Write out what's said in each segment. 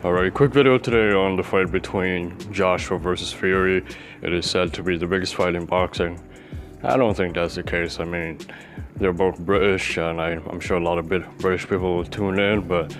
Alright, quick video today on the fight between Joshua versus Fury. It is said to be the biggest fight in boxing. I don't think that's the case. I mean, they're both British, and I'm sure a lot of British people will tune in, but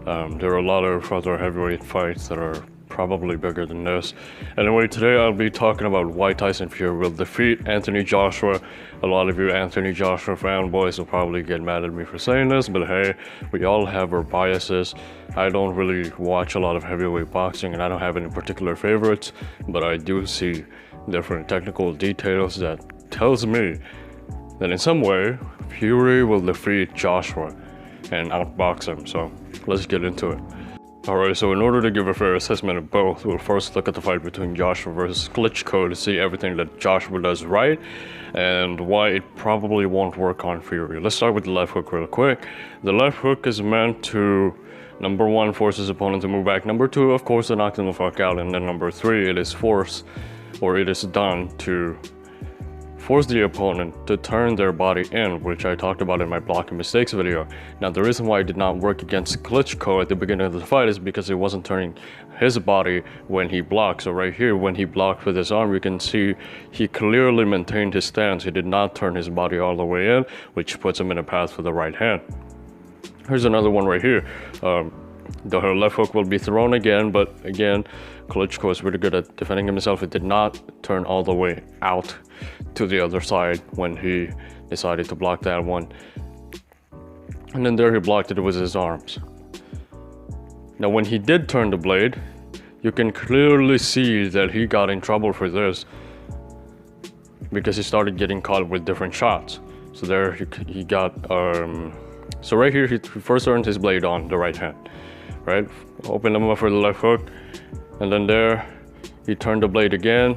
there are a lot of other heavyweight fights that are probably bigger than this. Anyway, today I'll be talking about why Tyson Fury will defeat Anthony Joshua. A lot of you Anthony Joshua fanboys will probably get mad at me for saying this, but hey, we all have our biases. I don't really watch a lot of heavyweight boxing, and I don't have any particular favorites, but I do see different technical details that tells me that in some way, Fury will defeat Joshua and outbox him. So let's get into it. Alright, so in order to give a fair assessment of both, we'll first look at the fight between Joshua versus Klitschko to see everything that Joshua does right and why it probably won't work on Fury. Let's start with the left hook real quick. The left hook is meant to, number one, force his opponent to move back. Number two, of course, to knock them the fuck out. And then number three, it is done to force the opponent to turn their body in, which I talked about in my blocking mistakes video. Now, the reason why it did not work against Klitschko at the beginning of the fight is because it wasn't turning his body when he blocked. So right here, when he blocked with his arm, you can see he clearly maintained his stance. He did not turn his body all the way in, which puts him in a path for the right hand. Here's another one right here. The left hook will be thrown again, but again, Klitschko is really good at defending himself. It did not turn all the way out to the other side when he decided to block that one. And then there he blocked it with his arms. Now when he did turn the blade, you can clearly see that he got in trouble for this because he started getting caught with different shots. So there he got, so right here he first turned his blade on the right hand, right? Opened him up for the left hook, and then there he turned the blade again,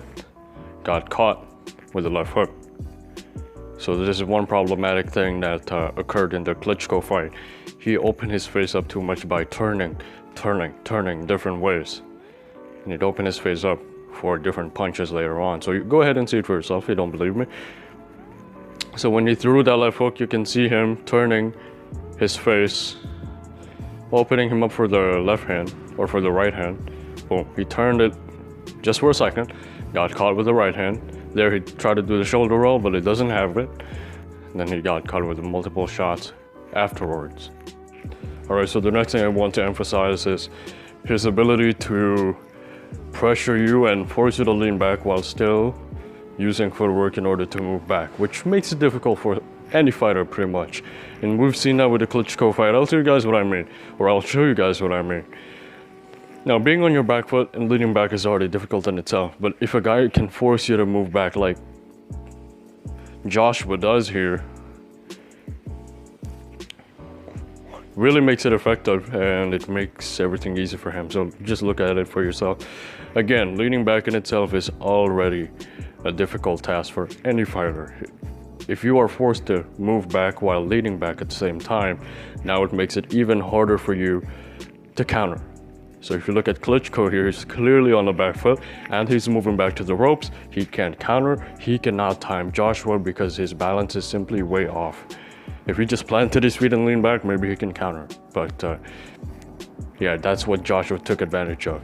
got caught with the left hook. So this is one problematic thing that occurred in the Klitschko fight. He opened his face up too much by turning different ways, and he'd open his face up for different punches later on. So you go ahead and see it for yourself if you don't believe me. So when he threw that left hook, you can see him turning his face, opening him up for the left hand or for the right hand. Boom, he turned it just for a second, got caught with the right hand. There he tried to do the shoulder roll, but it doesn't have it. And then he got caught with multiple shots afterwards. Alright, so the next thing I want to emphasize is his ability to pressure you and force you to lean back while still using footwork in order to move back, which makes it difficult for any fighter pretty much. And we've seen that with the Klitschko fight. I'll tell you guys what I mean, or I'll show you guys what I mean. Now, being on your back foot and leaning back is already difficult in itself, but if a guy can force you to move back like Joshua does here, really makes it effective and it makes everything easy for him. So just look at it for yourself. Again, leaning back in itself is already a difficult task for any fighter. If you are forced to move back while leaning back at the same time, now it makes it even harder for you to counter. So if you look at Klitschko here, he's clearly on the back foot and he's moving back to the ropes. He can't counter, he cannot time Joshua because his balance is simply way off. If he just planted his feet and leaned back, maybe he can counter. But yeah, that's what Joshua took advantage of.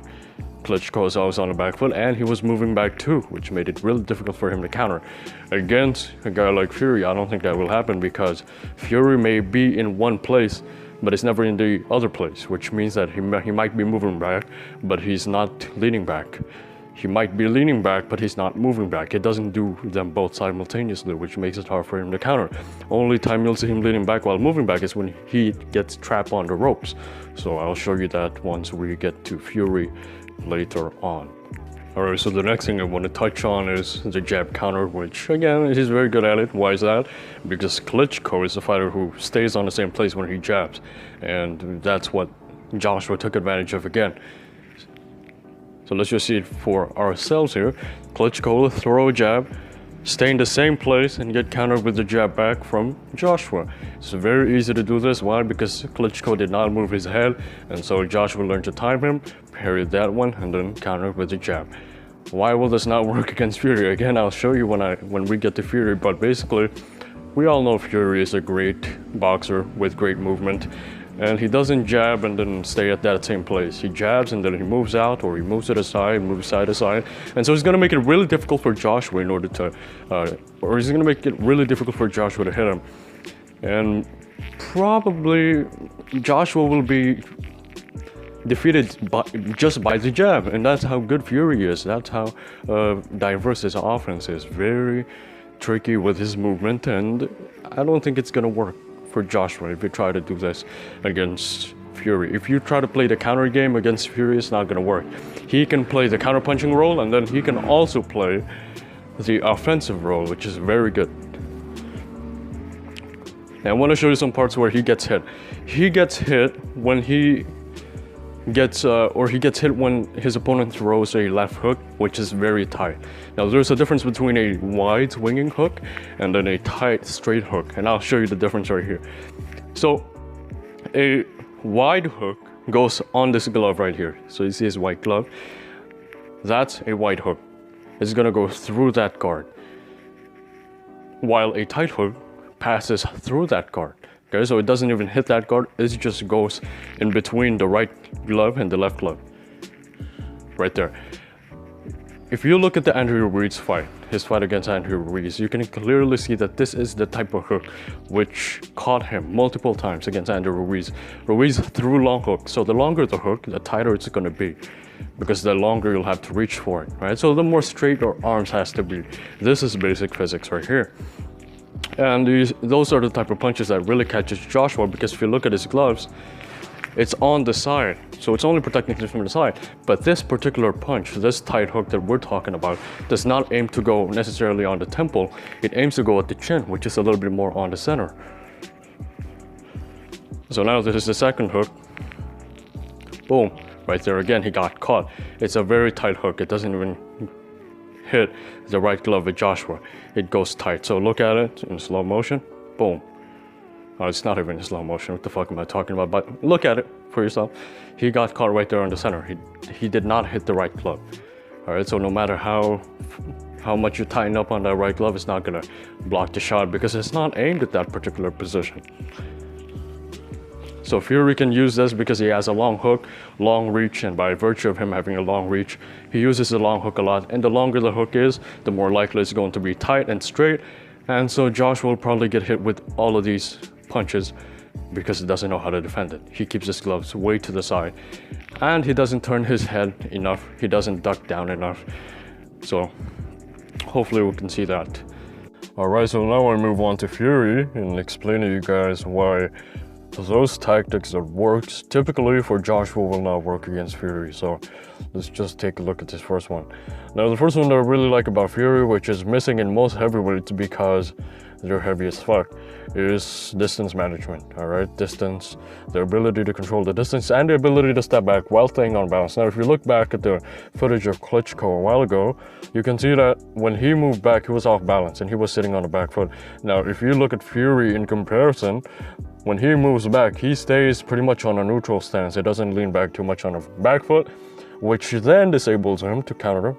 Klitschko was always on the back foot and he was moving back too, which made it really difficult for him to counter. Against a guy like Fury, I don't think that will happen because Fury may be in one place, but it's never in the other place, which means that he might be moving back, but he's not leaning back. He might be leaning back, but he's not moving back. It doesn't do them both simultaneously, which makes it hard for him to counter. Only time you'll see him leaning back while moving back is when he gets trapped on the ropes. So I'll show you that once we get to Fury later on. Alright, so the next thing I want to touch on is the jab counter, which again, he's very good at it. Why is that? Because Klitschko is a fighter who stays on the same place when he jabs, and that's what Joshua took advantage of again. So let's just see it for ourselves here. Klitschko will throw a jab, stay in the same place, and get countered with the jab back from Joshua. It's very easy to do this. Why? Because Klitschko did not move his head, and so Joshua learned to time him, parry that one, and then counter with the jab. Why will this not work against Fury? Again, I'll show you when we get to Fury, but basically, we all know Fury is a great boxer with great movement. And he doesn't jab and then stay at that same place. He jabs and then he moves out, or he moves to the side, moves side to side. And so he's gonna make it really difficult for Joshua in order to, or he's gonna make it really difficult for Joshua to hit him. And probably Joshua will be defeated just by the jab. And that's how good Fury is. That's how diverse his offense is. Very tricky with his movement, and I don't think it's gonna work for Joshua if you try to do this against Fury. If you try to play the counter game against Fury, it's not gonna work. He can play the counter punching role, and then he can also play the offensive role, which is very good. Now I want to show you some parts where he gets hit. He gets hit when he gets hit when his opponent throws a left hook, which is very tight. Now there's a difference between a wide swinging hook and then a tight straight hook, and I'll show you the difference right here. So a wide hook goes on this glove right here. So you see his white glove. That's a wide hook. It's gonna go through that guard, while a tight hook passes through that guard. Okay, so it doesn't even hit that guard, it just goes in between the right glove and the left glove. Right there. If you look at the Andrew Ruiz fight, his fight against Andrew Ruiz, you can clearly see that this is the type of hook which caught him multiple times against Andrew Ruiz. Ruiz threw long hooks, so the longer the hook, the tighter it's gonna be, because the longer you'll have to reach for it, right? So the more straight your arms has to be. This is basic physics right here. And those are the type of punches that really catches Joshua, because if you look at his gloves, it's on the side, so it's only protecting him from the side. But this particular punch, this tight hook that we're talking about, does not aim to go necessarily on the temple. It aims to go at the chin, which is a little bit more on the center. So now this is the second hook. Boom, right there again, he got caught. It's a very tight hook. It doesn't even hit the right glove with Joshua. It goes tight. So look at it in slow motion. Boom. Oh, it's not even in slow motion. What the fuck am I talking about? But look at it for yourself. He got caught right there in the center. He did not hit the right glove. All right, so no matter how much you tighten up on that right glove, it's not gonna block the shot because it's not aimed at that particular position. So Fury can use this because he has a long hook, long reach, and by virtue of him having a long reach, he uses the long hook a lot. And the longer the hook is, the more likely it's going to be tight and straight. And so Joshua will probably get hit with all of these punches because he doesn't know how to defend it. He keeps his gloves way to the side, and he doesn't turn his head enough. He doesn't duck down enough. So hopefully we can see that. All right, so now I move on to Fury and explain to you guys why those tactics that works typically for Joshua will not work against Fury. So let's just take a look at this first one. Now the first one that I really like about Fury, which is missing in most heavyweights because they're heavy as fuck, is distance management. All right, distance, the ability to control the distance and the ability to step back while staying on balance. Now if you look back at the footage of Klitschko a while ago, you can see that when he moved back, he was off balance and he was sitting on the back foot. Now if you look at Fury in comparison, when he moves back, he stays pretty much on a neutral stance. He doesn't lean back too much on the back foot, which then disables him to counter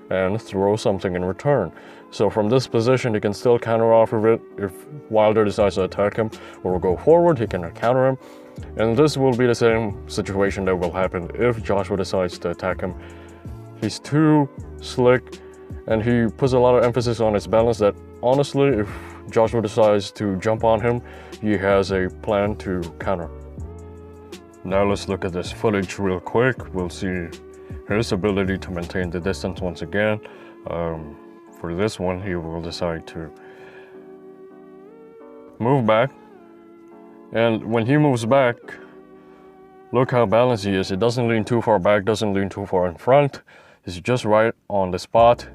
and throw something in return. So from this position, he can still counter off of it. If Wilder decides to attack him or go forward, he can counter him. And this will be the same situation that will happen if Joshua decides to attack him. He's too slick and he puts a lot of emphasis on his balance that honestly, if Joshua decides to jump on him, he has a plan to counter. Now let's look at this footage real quick. We'll see his ability to maintain the distance once again. For this one, he will decide to move back. And when he moves back, look how balanced he is. He doesn't lean too far back, doesn't lean too far in front. He's just right on the spot.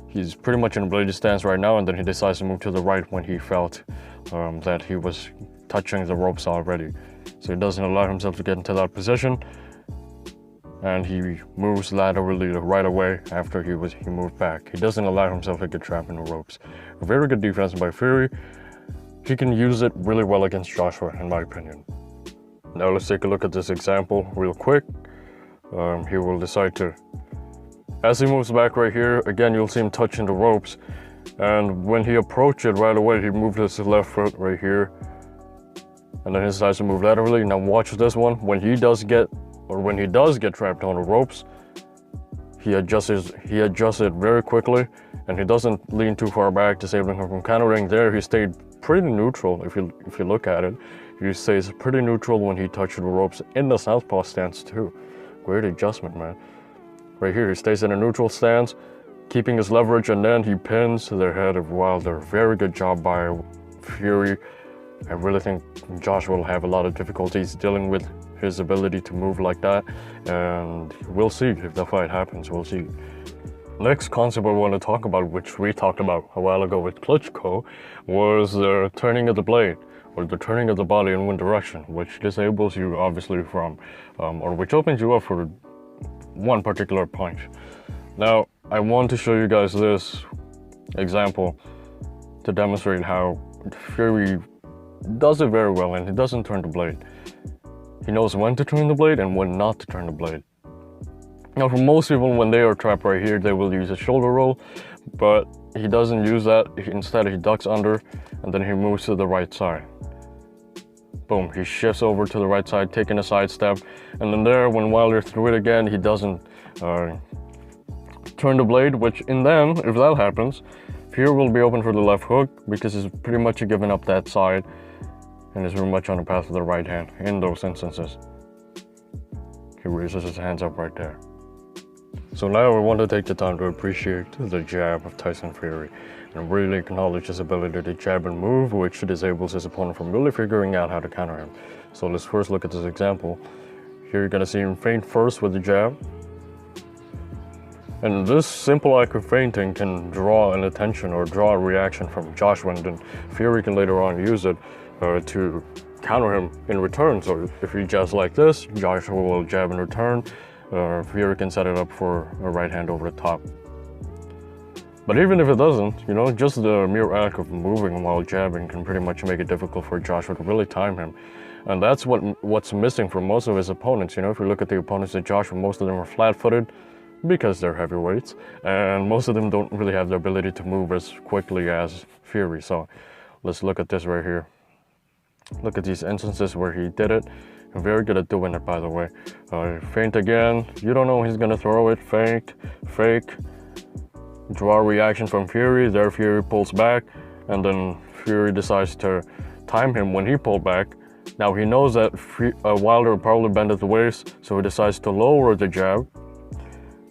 He's pretty much in a bladed stance right now, and then he decides to move to the right when he felt that he was touching the ropes already. So he doesn't allow himself to get into that position, and he moves laterally right away after he moved back. He doesn't allow himself to get trapped in the ropes. A very good defense by Fury. He can use it really well against Joshua, in my opinion. Now let's take a look at this example real quick. He will decide to, as he moves back right here, again you'll see him touching the ropes, and when he approached it right away, he moved his left foot right here and then he decides to move laterally. Now watch this one. When he does get trapped on the ropes, he adjusts it very quickly, and he doesn't lean too far back, disabling him from countering. There he stayed pretty neutral. If you look at it, he stays pretty neutral when he touched the ropes in the southpaw stance too. Great adjustment, man. Right here, he stays in a neutral stance, keeping his leverage, and then he pins their head of Wilder. Very good job by Fury. I really think Joshua will have a lot of difficulties dealing with his ability to move like that, and we'll see if the fight happens. We'll see. Next concept I want to talk about, which we talked about a while ago with Klitschko, was the turning of the blade, or the turning of the body in one direction, which disables you obviously from, or which opens you up for one particular punch. Now, I want to show you guys this example to demonstrate how Fury does it very well, and he doesn't turn the blade. He knows when to turn the blade and when not to turn the blade. Now, for most people, when they are trapped right here, they will use a shoulder roll, but he doesn't use that. Instead, he ducks under, and then he moves to the right side. Boom, he shifts over to the right side, taking a side step, and then there, when Wilder threw it again, he doesn't turn the blade, which in then, if that happens, Fury will be open for the left hook, because he's pretty much given up that side, and is very much on the path to the right hand in those instances. He raises his hands up right there. So now we want to take the time to appreciate the jab of Tyson Fury and really acknowledge his ability to jab and move, which disables his opponent from really figuring out how to counter him. So let's first look at this example. Here you're going to see him feint first with the jab. And this simple act of feinting can draw an attention or draw a reaction from Joshua, and then Fury can later on use it to counter him in return. So if he jabs like this, Joshua will jab in return. Fury can set it up for a right hand over the top. But even if it doesn't, you know, just the mere act of moving while jabbing can pretty much make it difficult for Joshua to really time him. And that's what's missing for most of his opponents. You know, if you look at the opponents of Joshua, most of them are flat-footed because they're heavyweights, and most of them don't really have the ability to move as quickly as Fury. So let's look at this right here. Look at these instances where he did it. Very good at doing it, by the way. Feint again. You don't know he's gonna throw it. Feint, fake. Draw a reaction from Fury. There Fury pulls back, and then Fury decides to time him when he pulled back. Now he knows that Wilder will probably bend at the waist, so he decides to lower the jab.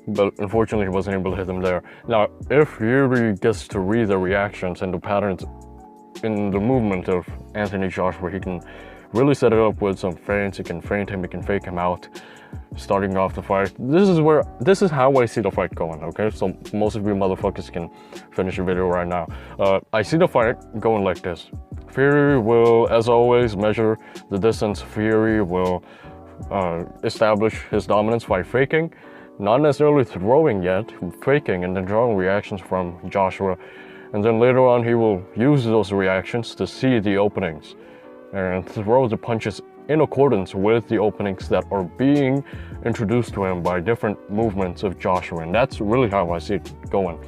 But unfortunately, he wasn't able to hit him there. Now, if Fury gets to read the reactions and the patterns in the movement of Anthony Joshua, he can really set it up with some feints. He can feint him, he can fake him out, starting off the fight. This is how I see the fight going, okay? So most of you motherfuckers can finish the video right now. I see the fight going like this. Fury will, as always, measure the distance. Fury will establish his dominance by faking, not necessarily throwing yet, faking and then drawing reactions from Joshua. And then later on, he will use those reactions to see the openings and throw the punches in accordance with the openings that are being introduced to him by different movements of Joshua. And that's really how I see it going.